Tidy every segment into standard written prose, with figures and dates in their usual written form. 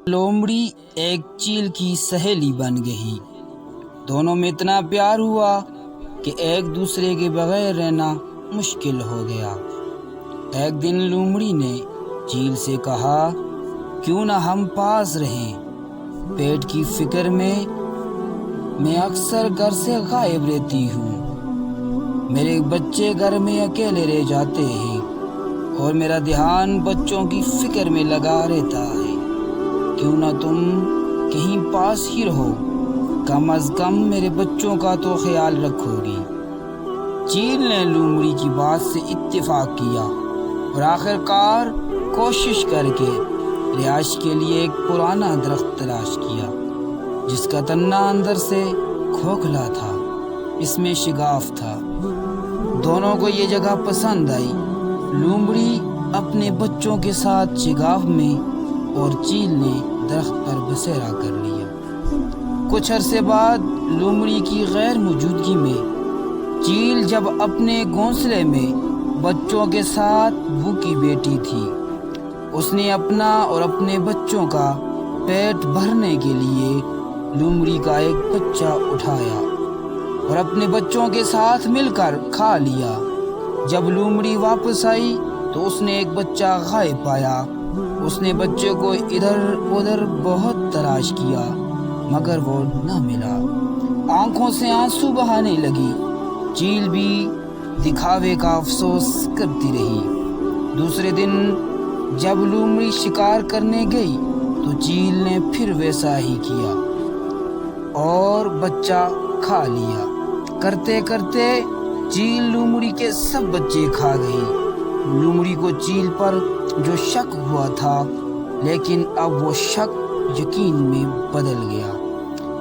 لومڑی ایک چیل کی سہیلی بن گئی۔ دونوں میں اتنا پیار ہوا کہ ایک دوسرے کے بغیر رہنا مشکل ہو گیا۔ ایک دن لومڑی نے چیل سے کہا، کیوں نہ ہم پاس رہیں؟ پیٹ کی فکر میں اکثر گھر سے غائب رہتی ہوں۔ میرے بچے گھر میں اکیلے رہ جاتے ہیں اور میرا دھیان بچوں کی فکر میں لگا رہتا ہے۔ کیوں نہ تم کہیں پاس ہی رہو، کم از کم میرے بچوں کا تو خیال رکھو گی۔ چیل نے لومڑی کی بات سے اتفاق کیا اور آخر کار کوشش کر کے رہائش کے لیے ایک پرانا درخت تلاش کیا جس کا تنا اندر سے کھوکھلا تھا، اس میں شگاف تھا۔ دونوں کو یہ جگہ پسند آئی۔ لومڑی اپنے بچوں کے ساتھ شگاف میں اور چیل نے درخت پر بسیرا کر لیا۔ کچھ عرصے بعد لومڑی کی غیر موجودگی میں چیل جب اپنے گھونسلے میں بچوں کے ساتھ بھوکی بیٹھی تھی، اس نے اپنا اور اپنے بچوں کا پیٹ بھرنے کے لیے لومڑی کا ایک بچہ اٹھایا اور اپنے بچوں کے ساتھ مل کر کھا لیا۔ جب لومڑی واپس آئی تو اس نے ایک بچہ غائب پایا۔ اس نے بچے کو ادھر ادھر بہت تلاش کیا مگر وہ نہ ملا۔ آنکھوں سے آنسو بہانے لگی۔ چیل بھی دکھاوے کا افسوس کرتی رہی۔ دوسرے دن جب لومڑی شکار کرنے گئی تو چیل نے پھر ویسا ہی کیا اور بچہ کھا لیا۔ کرتے کرتے چیل لومڑی کے سب بچے کھا گئی۔ لومڑی کو چیل پر جو شک ہوا تھا، لیکن اب وہ شک یقین میں بدل گیا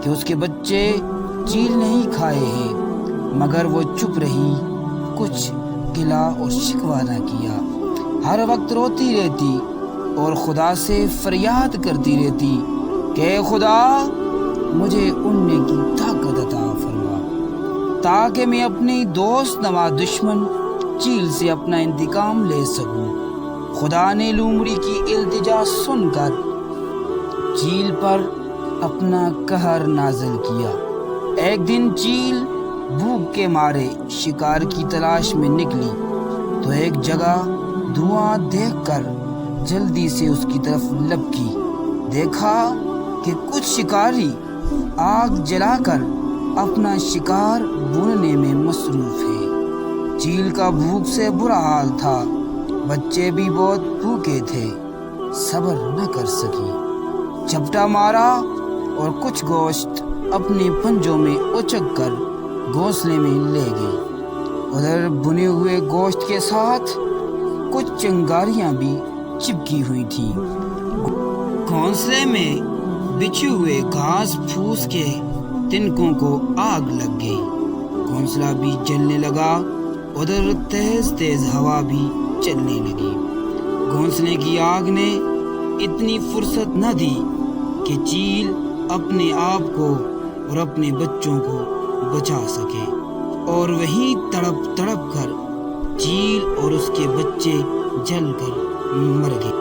کہ اس کے بچے چیل نے ہی کھائے ہیں، مگر وہ چپ رہی، کچھ گلا اور شکوہ نہ کیا۔ ہر وقت روتی رہتی اور خدا سے فریاد کرتی رہتی کہ اے خدا، مجھے اڑنے کی طاقت عطا فرما تاکہ میں اپنی دوست نما دشمن چیل سے اپنا انتقام لے سکوں۔ خدا نے لومڑی کی التجا سن کر چیل پر اپنا قہر نازل کیا۔ ایک دن چیل بھوک کے مارے شکار کی تلاش میں نکلی تو ایک جگہ دھواں دیکھ کر جلدی سے اس کی طرف لپکی۔ دیکھا کہ کچھ شکاری آگ جلا کر اپنا شکار بھوننے میں مصروف ہے۔ چیل کا بھوک سے برا حال تھا، بچے بھی بہت بھوکے تھے، صبر نہ کر سکی، جھپٹا مارا اور کچھ گوشت اپنے پنجوں میں اچک کر گھونسلے میں لے گئی۔ ادھر بھنے ہوئے گوشت کے ساتھ کچھ چنگاریاں بھی چپکی ہوئی تھیں۔ گھونسلے میں بچھے ہوئے گھاس پھوس کے تنکوں کو آگ لگ گئی، گھونسلہ بھی جلنے لگا۔ ادھر تیز تیز ہوا بھی چلنے لگی۔ گھونسلے کی آگ نے اتنی فرصت نہ دی کہ چیل اپنے آپ کو اور اپنے بچوں کو بچا سکے، اور وہیں تڑپ تڑپ کر چیل اور اس کے بچے جل کر مر گئے۔